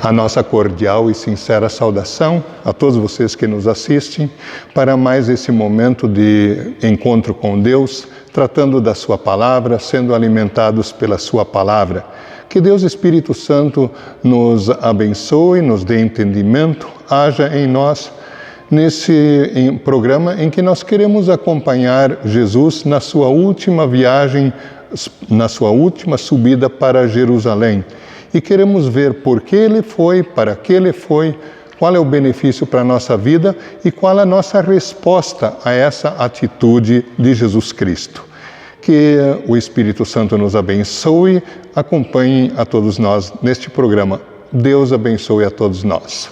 A nossa cordial e sincera saudação a todos vocês que nos assistem para mais esse momento de encontro com Deus, tratando da Sua Palavra, sendo alimentados pela Sua Palavra. Que Deus Espírito Santo nos abençoe, nos dê entendimento, haja em nós nesse programa em que nós queremos acompanhar Jesus na sua última viagem, na sua última subida para Jerusalém. E queremos ver por que Ele foi, para que Ele foi, qual é o benefício para a nossa vida e qual a nossa resposta a essa atitude de Jesus Cristo. Que o Espírito Santo nos abençoe, acompanhe a todos nós neste programa. Deus abençoe a todos nós.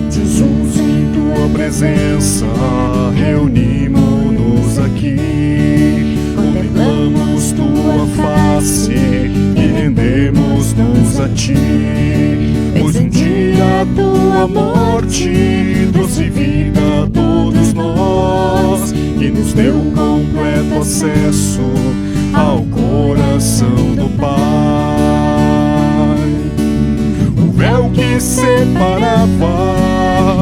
Jesus, em tua presença, reunimos-nos aqui, contemplamos tua face e rendemos-nos a ti, pois um dia a tua morte trouxe vida a todos nós e nos deu completo acesso ao coração do Pai. O véu que separava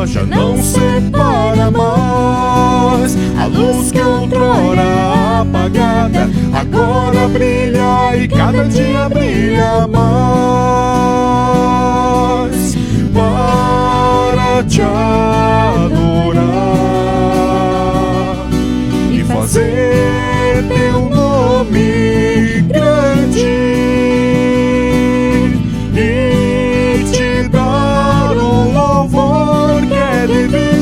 já não separa mais, a luz que outrora apagada agora brilha e cada dia brilha mais para te adorar e fazer teu nome grande e te dar o louvor que é devido.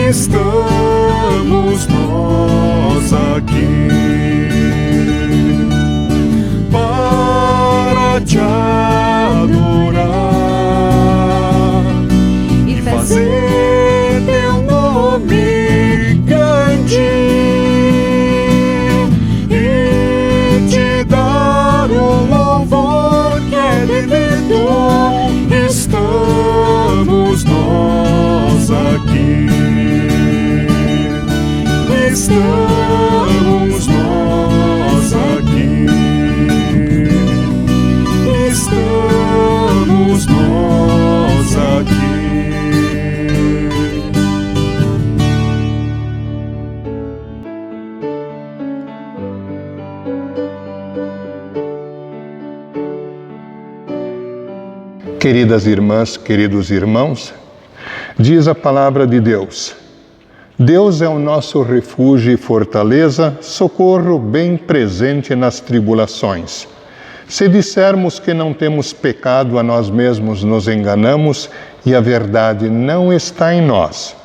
Estamos nós aqui para te adorar e fazer teu nome grande e te dar o louvor que é devido. Estamos nós aqui. Estamos nós aqui. Estamos nós aqui. Queridas irmãs, queridos irmãos, diz a palavra de Deus: Deus é o nosso refúgio e fortaleza, socorro bem presente nas tribulações. Se dissermos que não temos pecado, a nós mesmos nos enganamos e a verdade não está em nós.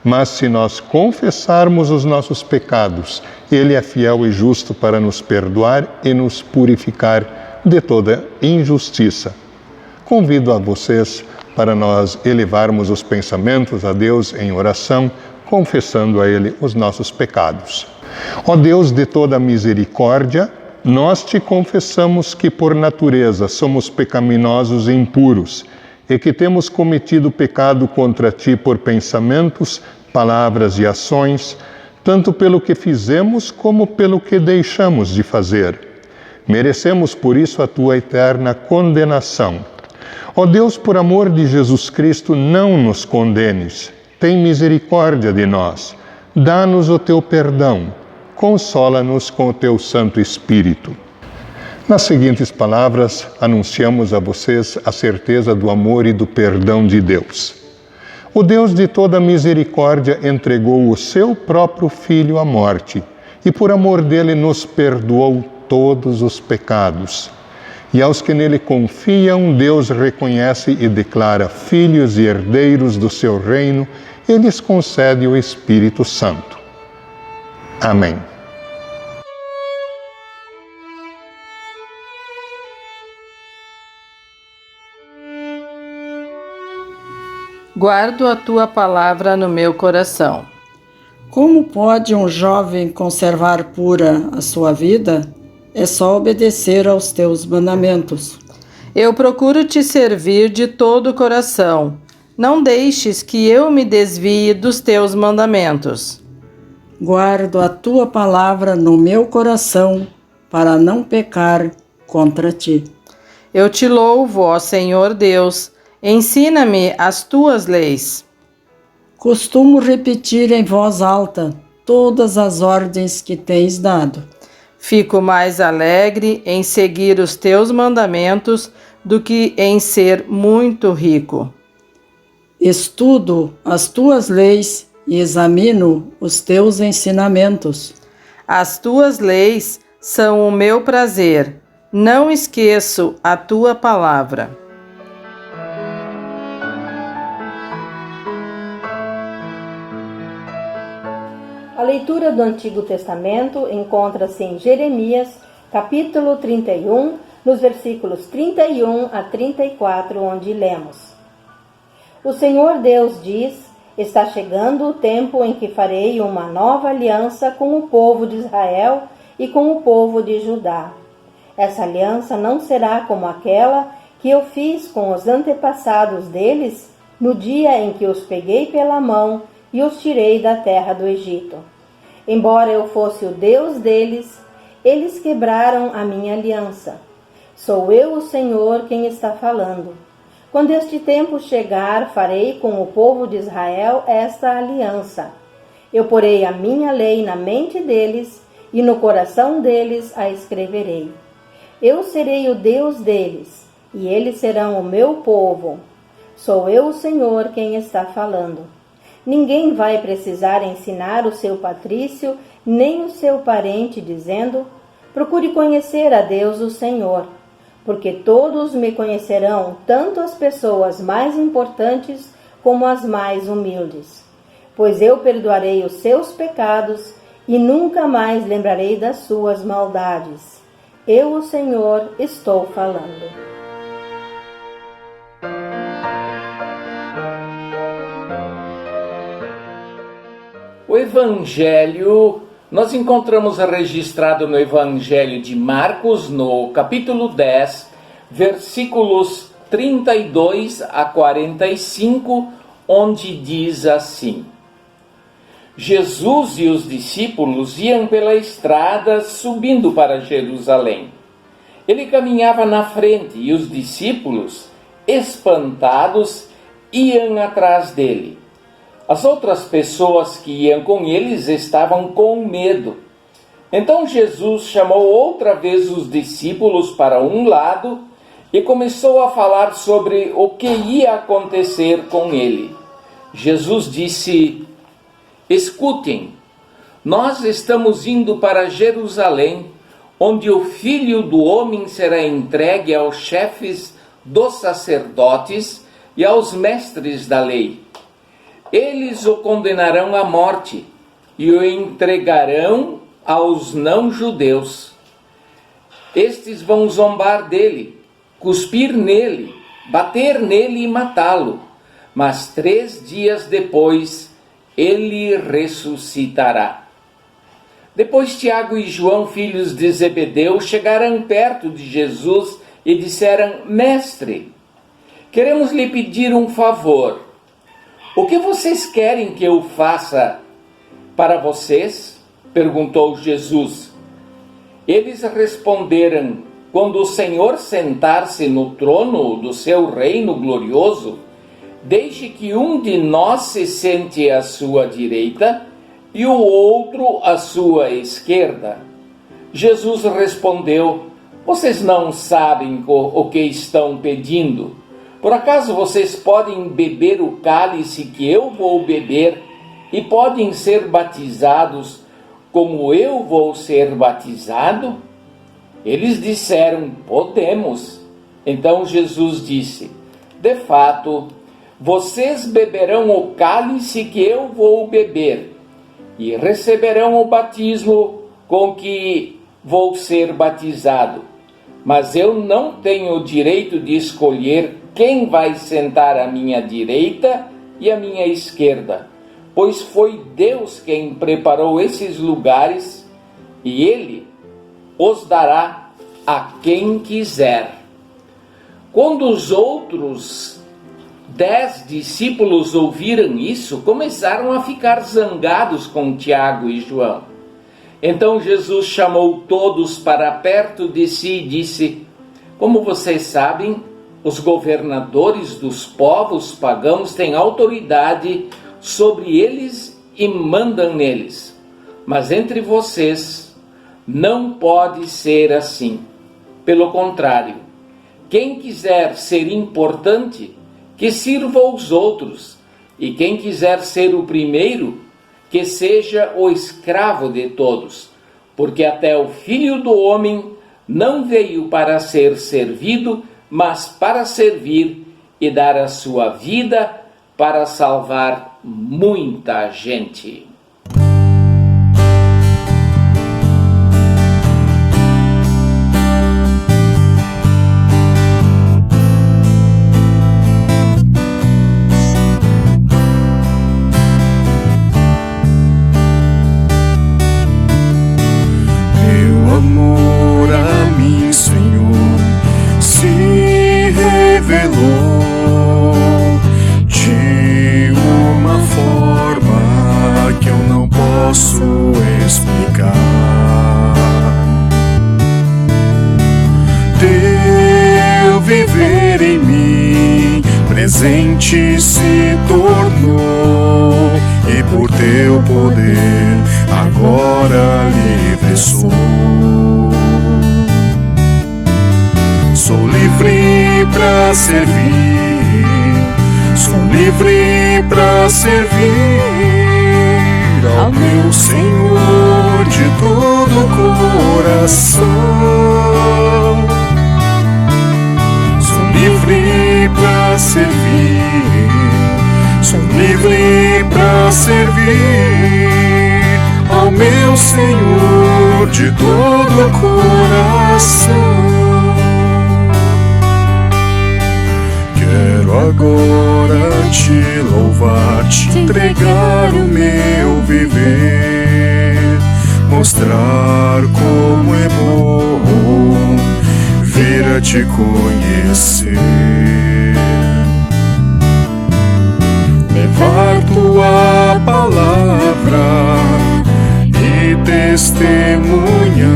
Mas se nós confessarmos os nossos pecados, Ele é fiel e justo para nos perdoar e nos purificar de toda injustiça. Convido a vocês para nós elevarmos os pensamentos a Deus em oração, confessando a Ele os nossos pecados. Ó Deus de toda misericórdia, nós te confessamos que por natureza somos pecaminosos e impuros e que temos cometido pecado contra ti por pensamentos, palavras e ações, tanto pelo que fizemos como pelo que deixamos de fazer. Merecemos por isso a tua eterna condenação. Ó Deus, por amor de Jesus Cristo, não nos condenes. Tem misericórdia de nós. Dá-nos o teu perdão. Consola-nos com o teu Santo Espírito. Nas seguintes palavras, anunciamos a vocês a certeza do amor e do perdão de Deus. O Deus de toda misericórdia entregou o seu próprio Filho à morte e por amor dele nos perdoou todos os pecados. E aos que nele confiam, Deus reconhece e declara filhos e herdeiros do seu reino e lhes concede o Espírito Santo. Amém. Guardo a tua palavra no meu coração. Como pode um jovem conservar pura a sua vida? É só obedecer aos teus mandamentos. Eu procuro te servir de todo o coração. Não deixes que eu me desvie dos teus mandamentos. Guardo a tua palavra no meu coração, para não pecar contra ti. Eu te louvo, ó Senhor Deus, ensina-me as tuas leis. Costumo repetir em voz alta todas as ordens que tens dado. Fico mais alegre em seguir os teus mandamentos do que em ser muito rico. Estudo as tuas leis e examino os teus ensinamentos. As tuas leis são o meu prazer. Não esqueço a tua palavra. A leitura do Antigo Testamento encontra-se em Jeremias, capítulo 31, nos versículos 31 a 34, onde lemos: O Senhor Deus diz: Está chegando o tempo em que farei uma nova aliança com o povo de Israel e com o povo de Judá. Essa aliança não será como aquela que eu fiz com os antepassados deles no dia em que os peguei pela mão e os tirei da terra do Egito. Embora eu fosse o Deus deles, eles quebraram a minha aliança. Sou eu, o Senhor, quem está falando. Quando este tempo chegar, farei com o povo de Israel esta aliança. Eu porei a minha lei na mente deles e no coração deles a escreverei. Eu serei o Deus deles, e eles serão o meu povo. Sou eu, o Senhor, quem está falando. Ninguém vai precisar ensinar o seu patrício, nem o seu parente, dizendo: procure conhecer a Deus, o Senhor. Porque todos me conhecerão, tanto as pessoas mais importantes como as mais humildes. Pois eu perdoarei os seus pecados e nunca mais lembrarei das suas maldades. Eu, o Senhor, estou falando. O Evangelho, nós encontramos registrado no Evangelho de Marcos, no capítulo 10, versículos 32 a 45, onde diz assim: Jesus e os discípulos iam pela estrada subindo para Jerusalém. Ele caminhava na frente e os discípulos, espantados, iam atrás dele. As outras pessoas que iam com eles estavam com medo. Então Jesus chamou outra vez os discípulos para um lado e começou a falar sobre o que ia acontecer com ele. Jesus disse: Escutem, nós estamos indo para Jerusalém, onde o Filho do Homem será entregue aos chefes dos sacerdotes e aos mestres da lei. Eles o condenarão à morte e o entregarão aos não-judeus. Estes vão zombar dele, cuspir nele, bater nele e matá-lo. Mas 3 dias depois, ele ressuscitará. Depois Tiago e João, filhos de Zebedeu, chegaram perto de Jesus e disseram: Mestre, queremos lhe pedir um favor. O que vocês querem que eu faça para vocês? Perguntou Jesus. Eles responderam: quando o Senhor sentar-se no trono do seu reino glorioso, deixe que um de nós se sente à sua direita e o outro à sua esquerda. Jesus respondeu: vocês não sabem o que estão pedindo. Por acaso vocês podem beber o cálice que eu vou beber e podem ser batizados como eu vou ser batizado? Eles disseram: podemos. Então Jesus disse: de fato, vocês beberão o cálice que eu vou beber e receberão o batismo com que vou ser batizado. Mas eu não tenho o direito de escolher quem vai sentar à minha direita e à minha esquerda, pois foi Deus quem preparou esses lugares e Ele os dará a quem quiser. Quando os outros 10 discípulos ouviram isso, começaram a ficar zangados com Tiago e João. Então Jesus chamou todos para perto de si e disse: como vocês sabem, os governadores dos povos pagãos têm autoridade sobre eles e mandam neles. Mas entre vocês não pode ser assim. Pelo contrário, quem quiser ser importante, que sirva aos outros, e quem quiser ser o primeiro, que seja o escravo de todos, porque até o Filho do Homem não veio para ser servido, mas para servir e dar a sua vida para salvar muita gente. De uma forma que eu não posso explicar. Teu viver em mim presente se tornou, e por teu poder agora livre sou. Sou livre pra servir, sou livre pra servir ao meu Senhor de todo o coração. Sou livre pra servir, sou livre pra servir ao meu Senhor de todo o coração. Quero agora te louvar, te entregar o meu viver, mostrar como é bom vir a te conhecer, levar tua palavra e testemunhar,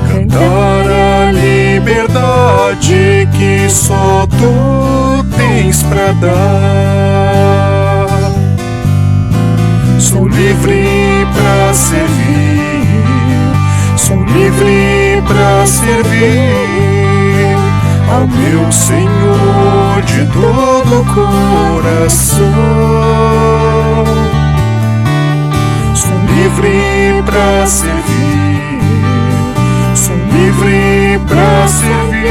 cantar a liberdade que só tu tens pra dar. Sou livre pra servir, sou livre pra servir ao meu Senhor de todo o coração. Sou livre pra servir, sou livre pra servir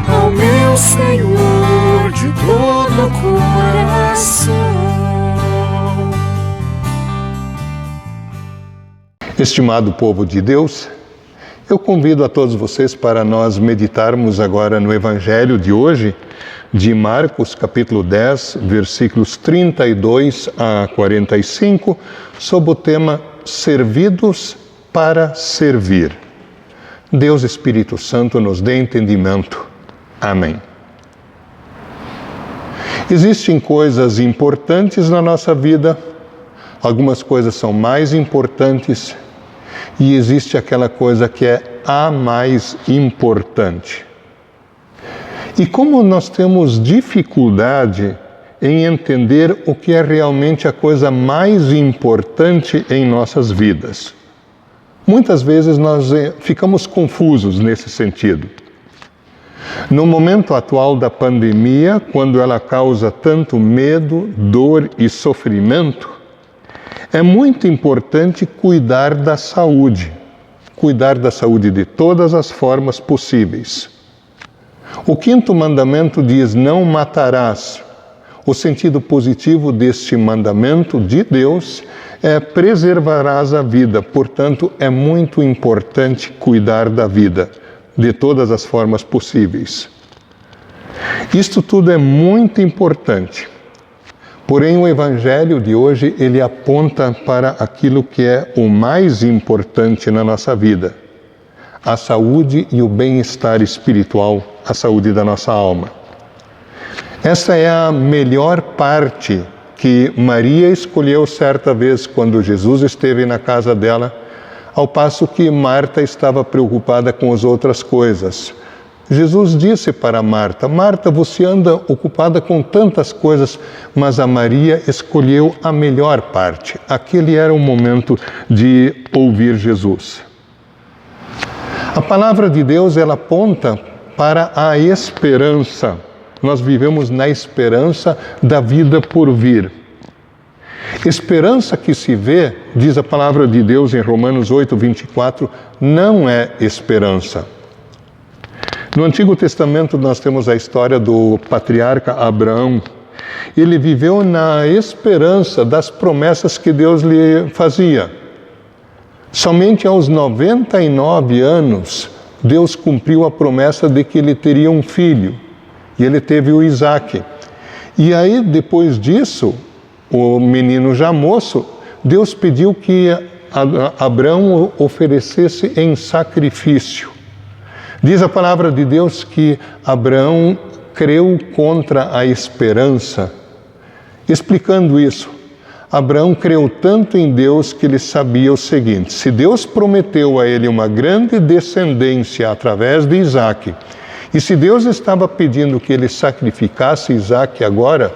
ao meu Senhor de todo o coração. Estimado povo de Deus, eu convido a todos vocês para nós meditarmos agora no Evangelho de hoje, de Marcos, capítulo 10, versículos 32 a 45, sob o tema Servidos para Servir. Deus Espírito Santo nos dê entendimento. Amém. Existem coisas importantes na nossa vida, algumas coisas são mais importantes, e existe aquela coisa que é a mais importante. E como nós temos dificuldade em entender o que é realmente a coisa mais importante em nossas vidas, muitas vezes nós ficamos confusos nesse sentido. No momento atual da pandemia, quando ela causa tanto medo, dor e sofrimento, é muito importante cuidar da saúde de todas as formas possíveis. O 5º mandamento diz: não matarás. O sentido positivo deste mandamento de Deus é preservarás a vida. Portanto, é muito importante cuidar da vida de todas as formas possíveis. Isto tudo é muito importante. Porém, o Evangelho de hoje, ele aponta para aquilo que é o mais importante na nossa vida: a saúde e o bem-estar espiritual, a saúde da nossa alma. Essa é a melhor parte que Maria escolheu certa vez quando Jesus esteve na casa dela, ao passo que Marta estava preocupada com as outras coisas. Jesus disse para Marta: Marta, você anda ocupada com tantas coisas, mas a Maria escolheu a melhor parte. Aquele era o momento de ouvir Jesus. A palavra de Deus, ela aponta para a esperança. Nós vivemos na esperança da vida por vir. Esperança que se vê, diz a palavra de Deus em Romanos 8:24, não é esperança. No Antigo Testamento nós temos a história do patriarca Abraão. Ele viveu na esperança das promessas que Deus lhe fazia. Somente aos 99 anos, Deus cumpriu a promessa de que ele teria um filho. E ele teve o Isaac. E aí, depois disso, o menino já moço, Deus pediu que Abraão oferecesse em sacrifício. Diz a palavra de Deus que Abraão creu contra a esperança. Explicando isso, Abraão creu tanto em Deus que ele sabia o seguinte: se Deus prometeu a ele uma grande descendência através de Isaac, e se Deus estava pedindo que ele sacrificasse Isaac agora,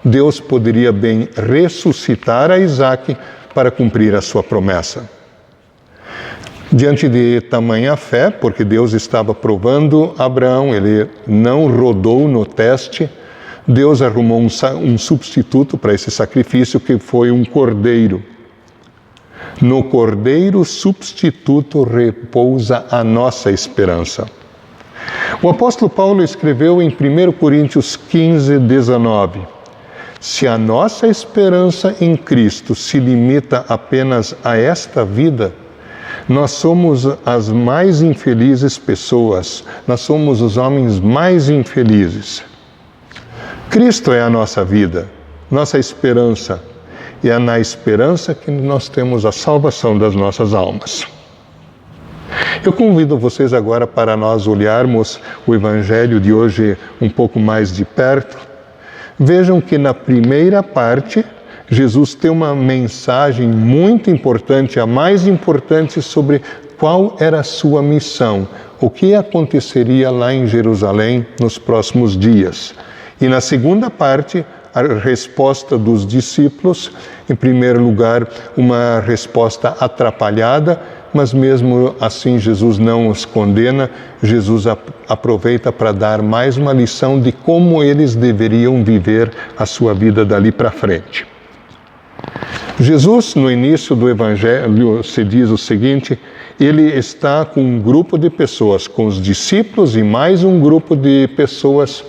Deus poderia bem ressuscitar a Isaac para cumprir a sua promessa. Diante de tamanha fé, porque Deus estava provando Abraão, ele não rodou no teste, Deus arrumou um substituto para esse sacrifício, que foi um cordeiro. No cordeiro substituto repousa a nossa esperança. O apóstolo Paulo escreveu em 1 Coríntios 15:19: se a nossa esperança em Cristo se limita apenas a esta vida, nós somos as mais infelizes pessoas, nós somos os homens mais infelizes. Cristo é a nossa vida, nossa esperança, e é na esperança que nós temos a salvação das nossas almas. Eu convido vocês agora para nós olharmos o Evangelho de hoje um pouco mais de perto. Vejam que na primeira parte, Jesus tem uma mensagem muito importante, a mais importante, sobre qual era a sua missão, o que aconteceria lá em Jerusalém nos próximos dias. E na segunda parte, a resposta dos discípulos, em primeiro lugar, uma resposta atrapalhada, mas mesmo assim Jesus não os condena, Jesus aproveita para dar mais uma lição de como eles deveriam viver a sua vida dali para frente. Jesus, no início do Evangelho, se diz o seguinte: ele está com um grupo de pessoas, com os discípulos e mais um grupo de pessoas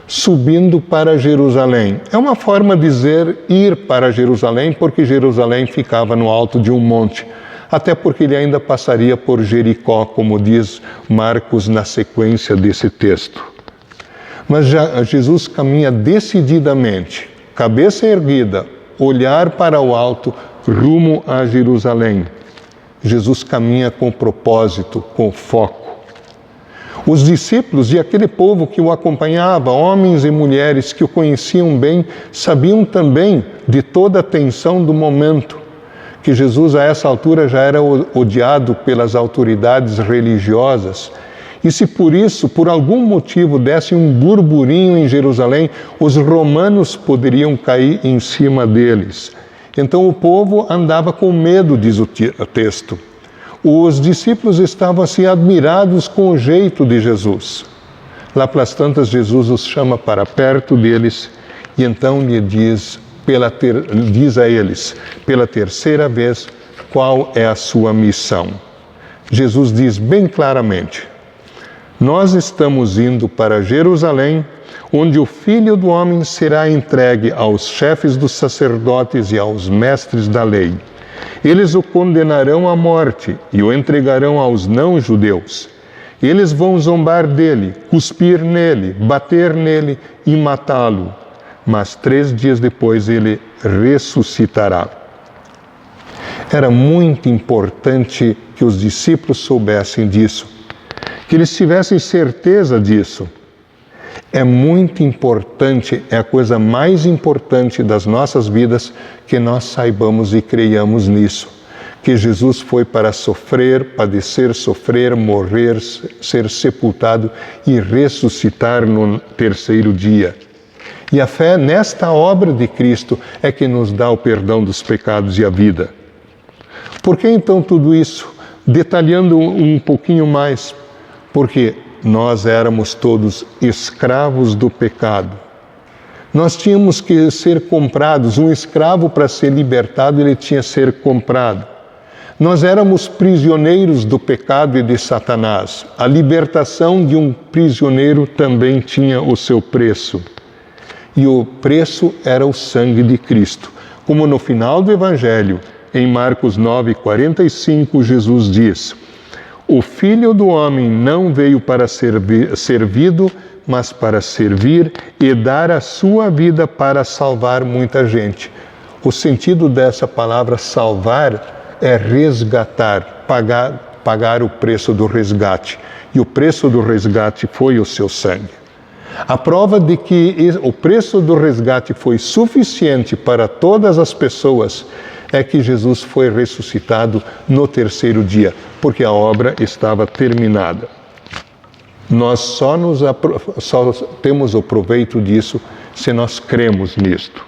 subindo para Jerusalém. É uma forma de dizer ir para Jerusalém, porque Jerusalém ficava no alto de um monte. Até porque ele ainda passaria por Jericó, como diz Marcos na sequência desse texto. Mas Jesus caminha decididamente, cabeça erguida, olhar para o alto, rumo a Jerusalém. Jesus caminha com propósito, com foco. Os discípulos e aquele povo que o acompanhava, homens e mulheres que o conheciam bem, sabiam também de toda a tensão do momento, que Jesus a essa altura já era odiado pelas autoridades religiosas. E se por isso, por algum motivo, desse um burburinho em Jerusalém, os romanos poderiam cair em cima deles. Então o povo andava com medo, diz o texto. Os discípulos estavam assim admirados com o jeito de Jesus. Lá pelas tantas, Jesus os chama para perto deles e então lhe diz a eles, pela terceira vez, qual é a sua missão. Jesus diz bem claramente: nós estamos indo para Jerusalém, onde o Filho do Homem será entregue aos chefes dos sacerdotes e aos mestres da lei. Eles o condenarão à morte e o entregarão aos não-judeus. Eles vão zombar dele, cuspir nele, bater nele e matá-lo. Mas 3 dias depois ele ressuscitará. Era muito importante que os discípulos soubessem disso, que eles tivessem certeza disso. É muito importante, é a coisa mais importante das nossas vidas que nós saibamos e creiamos nisso. Que Jesus foi para sofrer, padecer, sofrer, morrer, ser sepultado e ressuscitar no terceiro dia. E a fé nesta obra de Cristo é que nos dá o perdão dos pecados e a vida. Por que então tudo isso? Detalhando um pouquinho mais, porque nós éramos todos escravos do pecado. Nós tínhamos que ser comprados. Um escravo, para ser libertado, ele tinha que ser comprado. Nós éramos prisioneiros do pecado e de Satanás. A libertação de um prisioneiro também tinha o seu preço. E o preço era o sangue de Cristo. Como no final do Evangelho, em Marcos 9:45, Jesus diz: o Filho do Homem não veio para ser servido, mas para servir e dar a sua vida para salvar muita gente. O sentido dessa palavra salvar é resgatar, pagar o preço do resgate. E o preço do resgate foi o seu sangue. A prova de que o preço do resgate foi suficiente para todas as pessoas é que Jesus foi ressuscitado no terceiro dia, porque a obra estava terminada. Nós só temos o proveito disso se nós cremos nisto.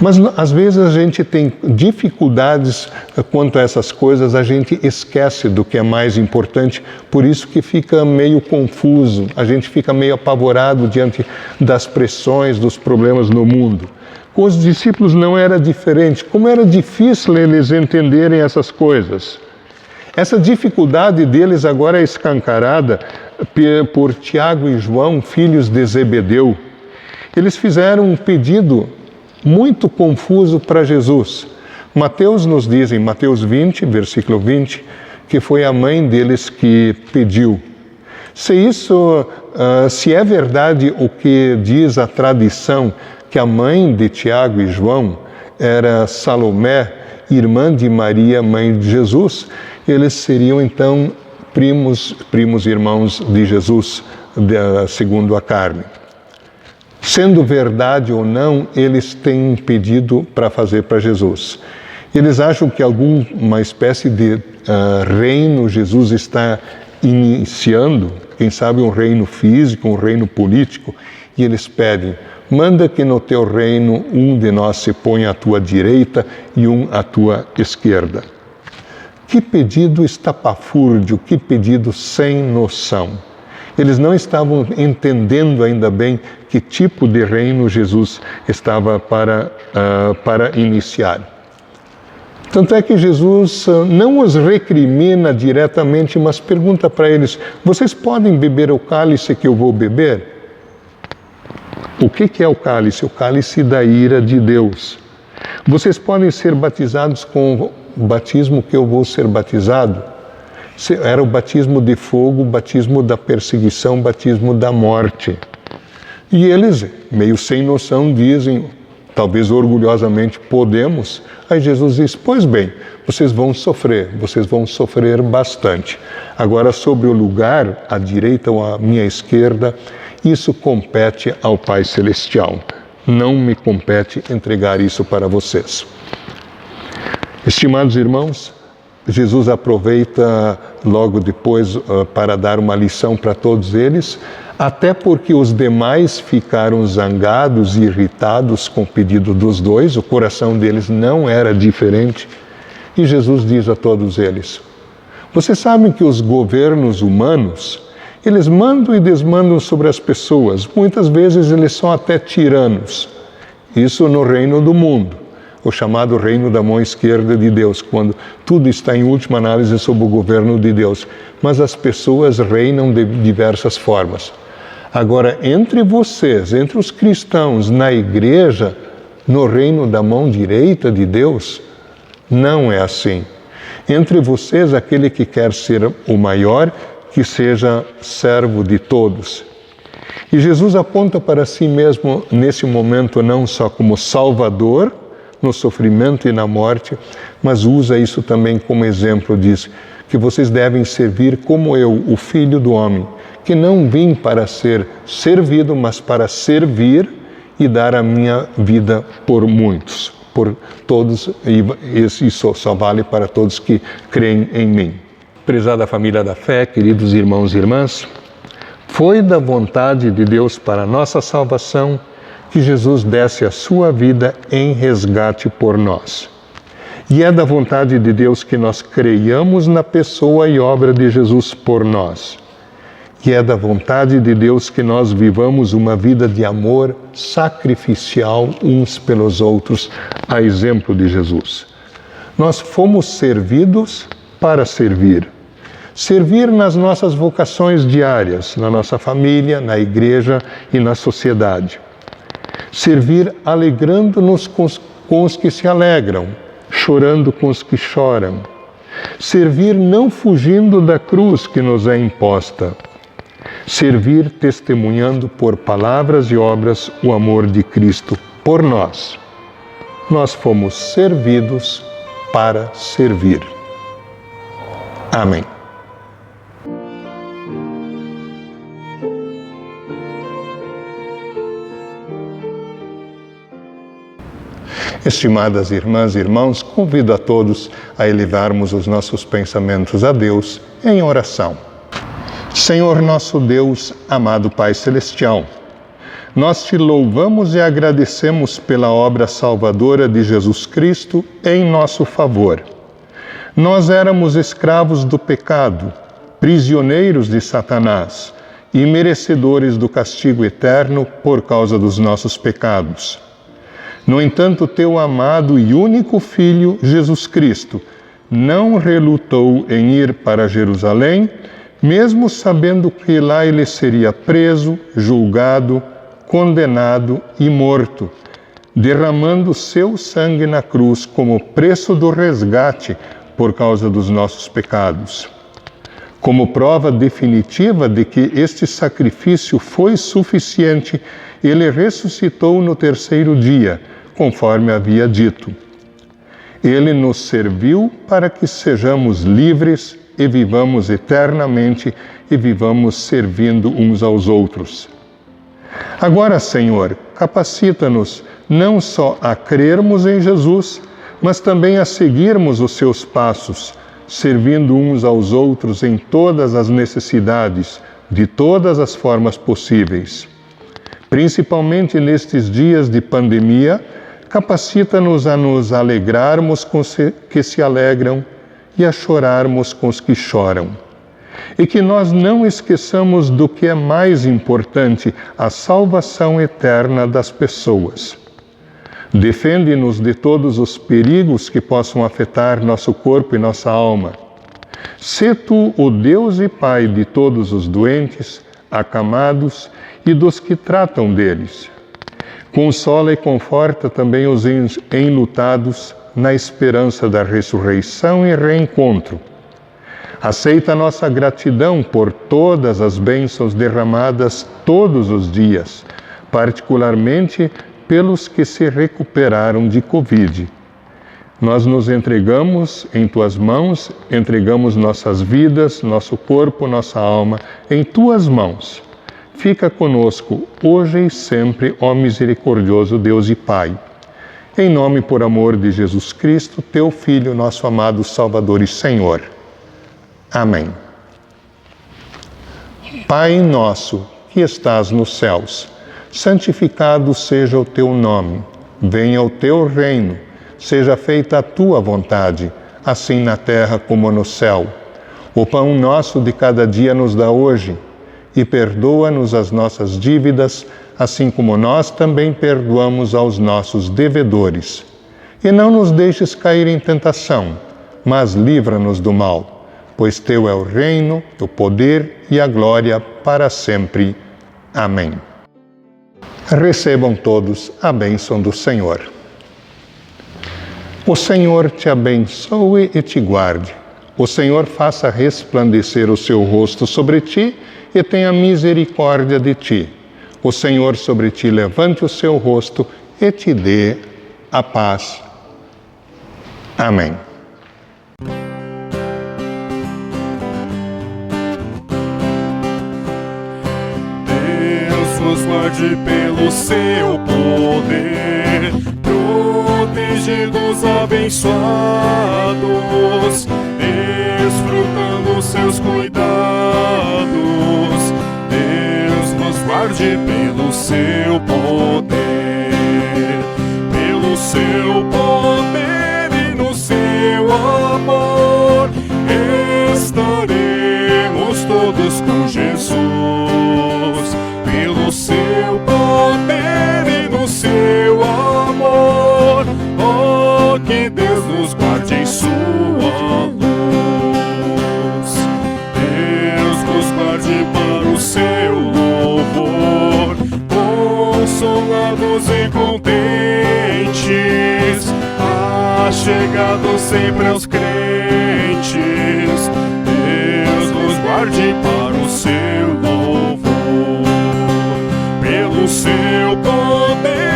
Mas às vezes a gente tem dificuldades quanto a essas coisas, a gente esquece do que é mais importante, por isso que fica meio confuso, a gente fica meio apavorado diante das pressões, dos problemas no mundo. Com os discípulos não era diferente. Como era difícil eles entenderem essas coisas. Essa dificuldade deles agora é escancarada por Tiago e João, filhos de Zebedeu. Eles fizeram um pedido muito confuso para Jesus. Mateus nos diz, em Mateus 20, versículo 20, que foi a mãe deles que pediu. Se é verdade o que diz a tradição, que a mãe de Tiago e João era Salomé, irmã de Maria, mãe de Jesus, eles seriam então primos irmãos de Jesus, segundo a carne. Sendo verdade ou não, eles têm um pedido para fazer para Jesus. Eles acham que alguma espécie de reino Jesus está iniciando, quem sabe um reino físico, um reino político, e eles pedem: manda que no teu reino um de nós se ponha à tua direita e um à tua esquerda. Que pedido estapafúrdio, que pedido sem noção. Eles não estavam entendendo ainda bem que tipo de reino Jesus estava para iniciar. Tanto é que Jesus não os recrimina diretamente, mas pergunta para eles: vocês podem beber o cálice que eu vou beber? O que é o cálice? O cálice da ira de Deus. Vocês podem ser batizados com o batismo que eu vou ser batizado? Era o batismo de fogo, o batismo da perseguição, o batismo da morte. E eles, meio sem noção, dizem, talvez orgulhosamente, podemos. Aí Jesus diz: pois bem, vocês vão sofrer bastante. Agora, sobre o lugar, à direita ou à minha esquerda, isso compete ao Pai Celestial. Não me compete entregar isso para vocês. Estimados irmãos, Jesus aproveita logo depois para dar uma lição para todos eles, até porque os demais ficaram zangados e irritados com o pedido dos dois, o coração deles não era diferente. E Jesus diz a todos eles: vocês sabem que os governos humanos, eles mandam e desmandam sobre as pessoas. Muitas vezes eles são até tiranos. Isso no reino do mundo, o chamado reino da mão esquerda de Deus, quando tudo está em última análise sob o governo de Deus. Mas as pessoas reinam de diversas formas. Agora, entre vocês, entre os cristãos, na igreja, no reino da mão direita de Deus, não é assim. Entre vocês, aquele que quer ser o maior, que seja servo de todos. E Jesus aponta para si mesmo, nesse momento, não só como Salvador, no sofrimento e na morte, mas usa isso também como exemplo, diz que vocês devem servir como eu, o Filho do Homem, que não vim para ser servido, mas para servir e dar a minha vida por muitos, por todos, e isso só vale para todos que creem em mim. Prezada família da fé, queridos irmãos e irmãs, foi da vontade de Deus para a nossa salvação que Jesus desse a sua vida em resgate por nós. E é da vontade de Deus que nós creiamos na pessoa e obra de Jesus por nós. E é da vontade de Deus que nós vivamos uma vida de amor sacrificial uns pelos outros, a exemplo de Jesus. Nós fomos servidos para servir. Servir nas nossas vocações diárias, na nossa família, na igreja e na sociedade. Servir alegrando-nos com os que se alegram, chorando com os que choram. Servir não fugindo da cruz que nos é imposta. Servir testemunhando por palavras e obras o amor de Cristo por nós. Nós fomos servidos para servir. Amém. Estimadas irmãs e irmãos, convido a todos a elevarmos os nossos pensamentos a Deus em oração. Senhor nosso Deus, amado Pai Celestial, nós te louvamos e agradecemos pela obra salvadora de Jesus Cristo em nosso favor. Nós éramos escravos do pecado, prisioneiros de Satanás e merecedores do castigo eterno por causa dos nossos pecados. No entanto, teu amado e único Filho, Jesus Cristo, não relutou em ir para Jerusalém, mesmo sabendo que lá ele seria preso, julgado, condenado e morto, derramando seu sangue na cruz como preço do resgate por causa dos nossos pecados. Como prova definitiva de que este sacrifício foi suficiente, ele ressuscitou no terceiro dia, conforme havia dito. Ele nos serviu para que sejamos livres e vivamos eternamente e vivamos servindo uns aos outros. Agora, Senhor, capacita-nos não só a crermos em Jesus, mas também a seguirmos os seus passos, servindo uns aos outros em todas as necessidades, de todas as formas possíveis. Principalmente nestes dias de pandemia, capacita-nos a nos alegrarmos com os que se alegram e a chorarmos com os que choram. E que nós não esqueçamos do que é mais importante, a salvação eterna das pessoas. Defende-nos de todos os perigos que possam afetar nosso corpo e nossa alma. Sê tu o Deus e Pai de todos os doentes, acamados e dos que tratam deles. Consola e conforta também os enlutados na esperança da ressurreição e reencontro. Aceita nossa gratidão por todas as bênçãos derramadas todos os dias, particularmente pelos que se recuperaram de Covid. Nós nos entregamos em Tuas mãos, entregamos nossas vidas, nosso corpo, nossa alma em Tuas mãos. Fica conosco hoje e sempre, ó misericordioso Deus e Pai. Em nome e por amor de Jesus Cristo, Teu Filho, nosso amado Salvador e Senhor. Amém. Pai nosso, que estás nos céus, santificado seja o Teu nome. Venha o Teu reino. Seja feita a Tua vontade, assim na terra como no céu. O pão nosso de cada dia nos dá hoje. E perdoa-nos as nossas dívidas, assim como nós também perdoamos aos nossos devedores. E não nos deixes cair em tentação, mas livra-nos do mal, pois Teu é o reino, o poder e a glória para sempre. Amém. Recebam todos a bênção do Senhor. O Senhor te abençoe e te guarde. O Senhor faça resplandecer o seu rosto sobre ti e tenha misericórdia de ti. O Senhor sobre ti levante o seu rosto e te dê a paz. Amém. guarde pelo seu poder, protegidos, abençoados, desfrutando seus cuidados. Deus nos guarde pelo seu poder, pelo seu poder e no seu amor estaremos todos com Jesus. Pelo seu poder e no seu amor, oh, que Deus nos guarde em sua luz. Deus nos guarde para o seu louvor, consolados e contentes, achegados sempre aos crentes. Deus nos guarde para o seu louvor, pelo seu poder